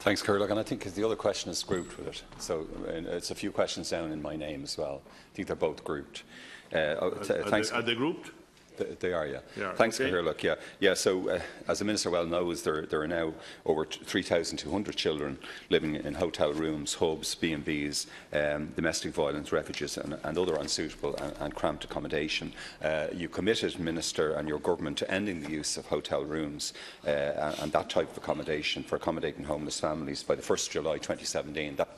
Thanks, Curlock. And I think the other question is grouped with it. So it's a few questions down in my name as well. I think they're both grouped. Are they grouped? They are, yeah. Yeah. Thanks, Okay. Curlock. Yeah. So, as the Minister well knows, there are now over 3,200 children living in hotel rooms, hubs, B&Bs, domestic violence, refuges, and other unsuitable and cramped accommodation. You committed, Minister, and your government to ending the use of hotel rooms and that type of accommodation for accommodating homeless families by the 1st of July 2017. That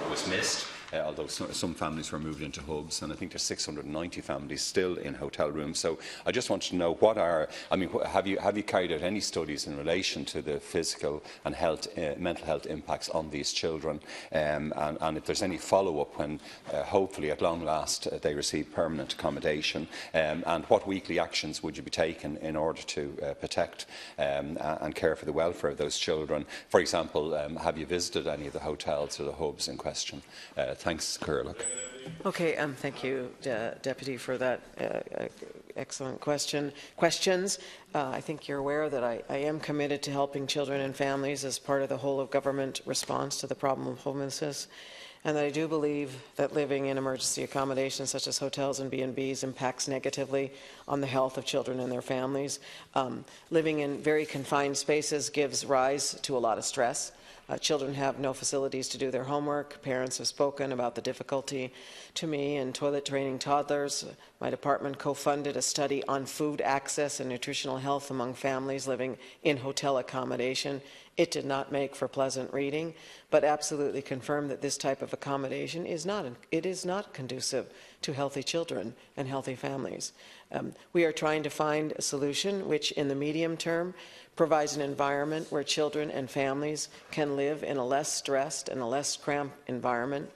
was missed. Although some families were moved into hubs, and I think there's 690 families still in hotel rooms. So I just want to know have you carried out any studies in relation to the physical and mental health impacts on these children, and if there's any follow-up when hopefully at long last they receive permanent accommodation, and what weekly actions would you be taking in order to protect and care for the welfare of those children? For example, have you visited any of the hotels or the hubs in question? Thanks, Curlock. Okay, thank you, Deputy, for that excellent questions. I think you're aware that I am committed to helping children and families as part of the whole-of-government response to the problem of homelessness, and that I do believe that living in emergency accommodations such as hotels and B&Bs impacts negatively on the health of children and their families. Living in very confined spaces gives rise to a lot of stress. Children have no facilities to do their homework. Parents have spoken about the difficulty to me in toilet training toddlers. My department co-funded a study on food access and nutritional health among families living in hotel accommodation. It did not make for pleasant reading, but absolutely confirmed that this type of accommodation is not conducive to healthy children and healthy families. We are trying to find a solution which, in the medium term, provides an environment where children and families can live in a less stressed and a less cramped environment.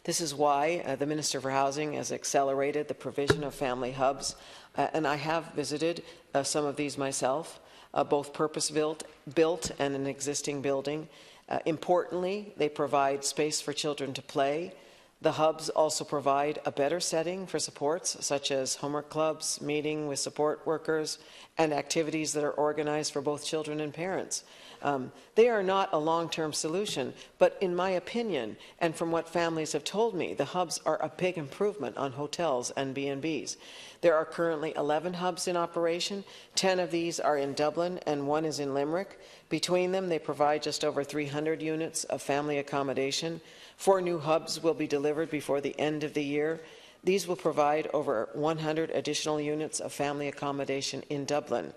This is why the Minister for Housing has accelerated the provision of family hubs, and I have visited some of these myself, both purpose-built and an existing building. Importantly, they provide space for children to play. The hubs also provide a better setting for supports such as homework clubs, meeting with support workers, and activities that are organized for both children and parents. They are not a long-term solution, but in my opinion, and from what families have told me, the hubs are a big improvement on hotels and B&Bs. There are currently 11 hubs in operation. 10 of these are in Dublin and 1 is in Limerick. Between them, they provide just over 300 units of family accommodation. 4 new hubs will be delivered before the end of the year. These will provide over 100 additional units of family accommodation in Dublin.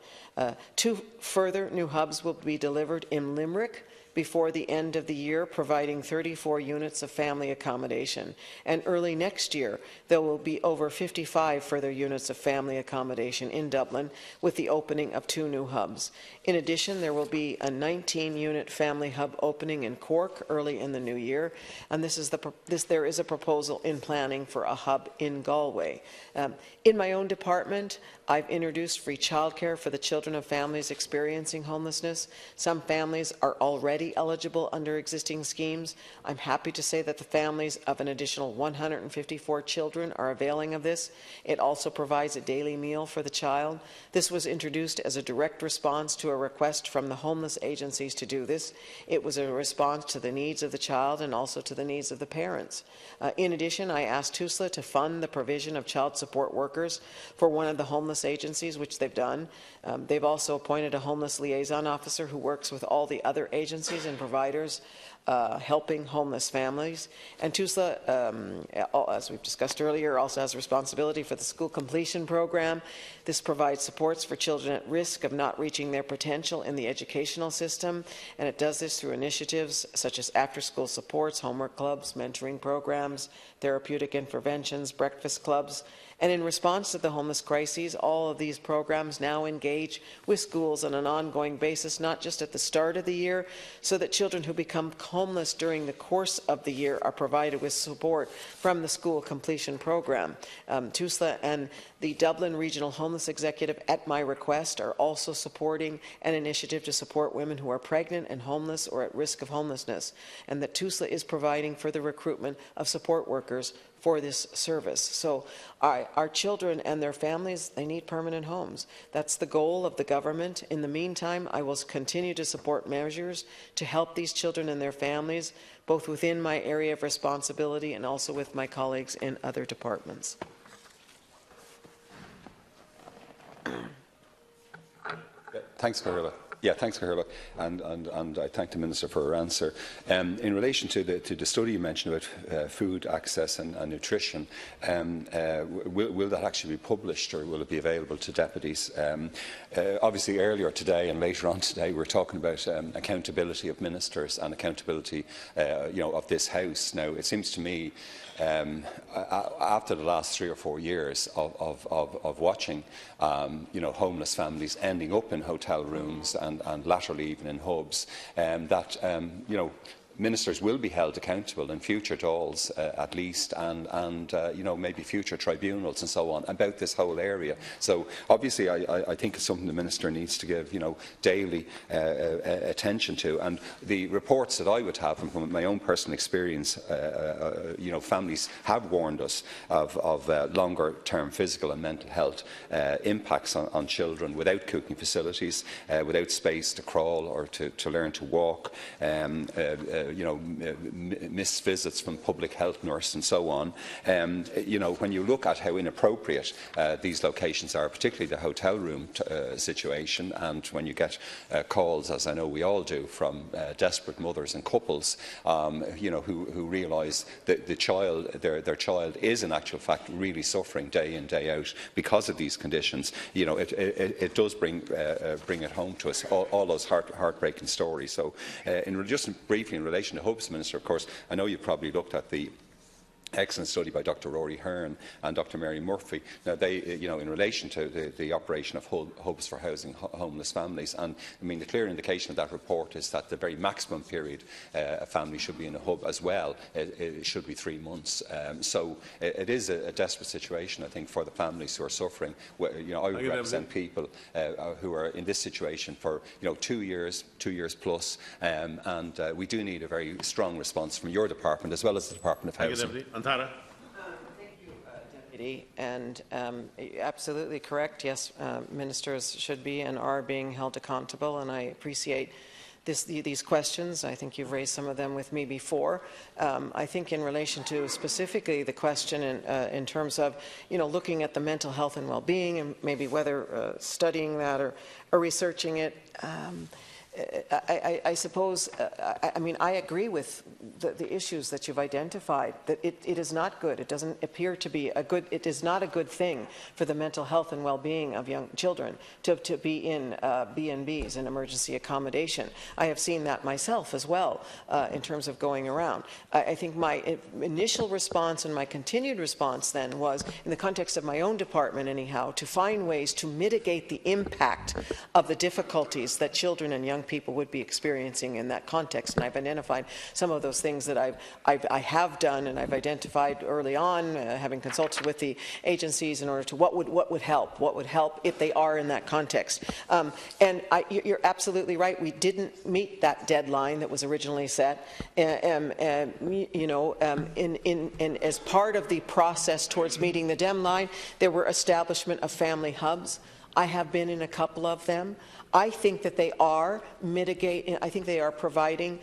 2 further new hubs will be delivered in Limerick before the end of the year, providing 34 units of family accommodation. And early next year, there will be over 55 further units of family accommodation in Dublin, with the opening of 2 new hubs. In addition, there will be a 19-unit family hub opening in Cork early in the new year, and there is a proposal in planning for a hub in Galway. In my own department, I've introduced free childcare for the children of families experiencing homelessness. Some families are already eligible under existing schemes. I'm happy to say that the families of an additional 154 children are availing of this. It also provides a daily meal for the child. This was introduced as a direct response to a request from the homeless agencies to do this. It was a response to the needs of the child and also to the needs of the parents. In addition, I asked TUSLA to fund the provision of child support workers for one of the homeless agencies, which they've done. They've also appointed a homeless liaison officer who works with all the other agencies and providers helping homeless families. And TUSLA, as we've discussed earlier, also has responsibility for the school completion program. This provides supports for children at risk of not reaching their potential in the educational system, and it does this through initiatives such as after-school supports, homework clubs, mentoring programs, therapeutic interventions, breakfast clubs. And in response to the homeless crises, all of these programs now engage with schools on an ongoing basis, not just at the start of the year, so that children who become homeless during the course of the year are provided with support from the school completion program. TUSLA and the Dublin Regional Homeless Executive, at my request, are also supporting an initiative to support women who are pregnant and homeless or at risk of homelessness, and that TUSLA is providing for the recruitment of support workers for this service. So our children and their families, they need permanent homes. That's the goal of the government. In the meantime, I will continue to support measures to help these children and their families, both within my area of responsibility and also with my colleagues in other departments. Thanks, Caherla. Yeah, thanks, Caherla, and I thank the Minister for her answer. In relation to the study you mentioned about food access and nutrition, will that actually be published, or will it be available to deputies? Obviously, earlier today and later on today, we're talking about accountability of ministers and accountability, of this House. Now, it seems to me, after the last 3 or 4 years of watching, homeless families ending up in hotel rooms and latterly even in hubs, that ministers will be held accountable in future Dáils, at least, and maybe future tribunals and so on about this whole area. So obviously, I think it's something the minister needs to give, daily attention to. And the reports that I would have from my own personal experience, families have warned us of longer-term physical and mental health impacts on children without cooking facilities, without space to crawl or to learn to walk. Missed visits from public health nurse and so on. When you look at how inappropriate these locations are, particularly the hotel room situation, and when you get calls, as I know we all do, from desperate mothers and couples, who realise that their child is in actual fact really suffering day in, day out because of these conditions, it does bring it home to us, all those heartbreaking stories. So, just briefly in relation to Hubs, Minister, of course, I know you've probably looked at the excellent study by Dr. Rory Hearn and Dr. Mary Murphy. Now, they, in relation to the operation of hubs for housing homeless families, and I mean, the clear indication of that report is that the very maximum period a family should be in a hub as well, it should be 3 months. So it is a desperate situation, I think, for the families who are suffering. I represent people who are in this situation for 2 years plus, and we do need a very strong response from your department as well as the Department of Housing. Antara. Thank you, Deputy. And absolutely correct. Yes, ministers should be and are being held accountable, and I appreciate these questions. I think you've raised some of them with me before. I think in relation to specifically the question in terms of looking at the mental health and well-being, and maybe whether studying that or researching it. I suppose, I agree with the issues that you've identified, that it is not good. It doesn't appear to be it is not a good thing for the mental health and well-being of young children to be in B&Bs, in emergency accommodation. I have seen that myself as well in terms of going around. I think my initial response and my continued response then was, in the context of my own department anyhow, to find ways to mitigate the impact of the difficulties that children and young people would be experiencing in that context. And I've identified some of those things that I have done, and I've identified early on, having consulted with the agencies in order to what would help if they are in that context. And you're absolutely right. We didn't meet that deadline that was originally set. As part of the process towards meeting the deadline, there were establishment of family hubs. I have been in a couple of them. I think that they are mitigating. I think they are providing,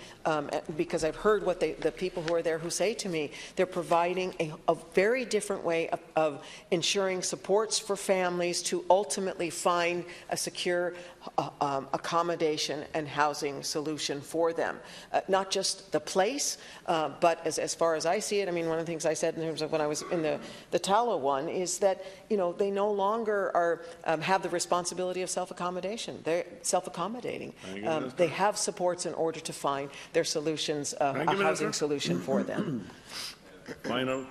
because I've heard what the people who are there who say to me, they're providing a very different way of ensuring supports for families to ultimately find a secure accommodation and housing solution for them. Not just the place, but as far as I see it, I mean, one of the things I said in terms of when I was in the Tallow one is that, they no longer have the responsibility of self-accommodation. They're self-accommodating. They have supports in order to find their solutions, a housing solution for them. Final.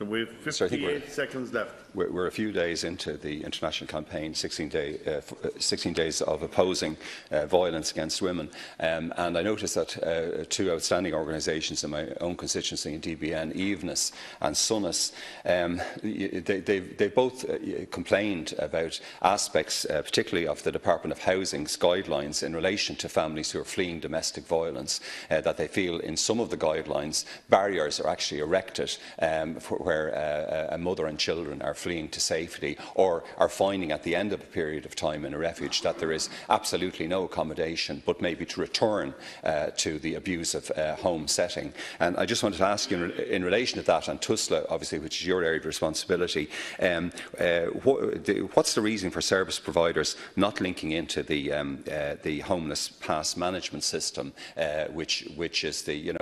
We have 58 seconds left. we're a few days into the international campaign, 16 days of opposing violence against women, and I noticed that two outstanding organisations in my own constituency in DBN, Evenus and Sunnis, they both complained about aspects, particularly of the Department of Housing's guidelines in relation to families who are fleeing domestic violence, that they feel in some of the guidelines barriers are actually erected where a mother and children are fleeing to safety or are finding at the end of a period of time in a refuge that there is absolutely no accommodation but maybe to return to the abusive home setting. And I just wanted to ask you in relation to that, and TUSLA obviously, which is your area of responsibility, what's the reason for service providers not linking into the homeless pass management system, which is the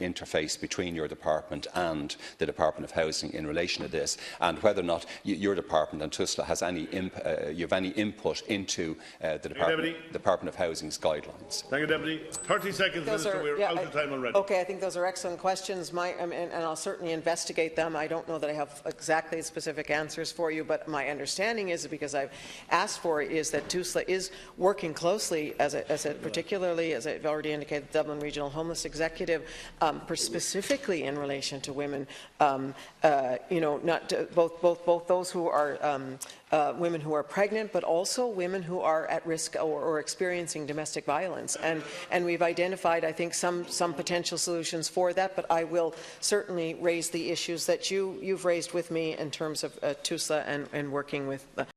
interface between your department and the Department of Housing in relation to this, and whether or not your department and TUSLA has any input into the Department of Housing's guidelines? Thank you, Deputy. 30 seconds, Minister. We're out of time already. Okay, I think those are excellent questions, and I'll certainly investigate them. I don't know that I have exactly specific answers for you, but my understanding is, because I've asked for it, is that TUSLA is working closely, particularly, as I've already indicated, the Dublin Regional Homeless Executive, specifically in relation to women, both those who are women who are pregnant, but also women who are at risk or experiencing domestic violence. And we've identified, I think, some potential solutions for that, but I will certainly raise the issues that you've raised with me in terms of TUSLA and working with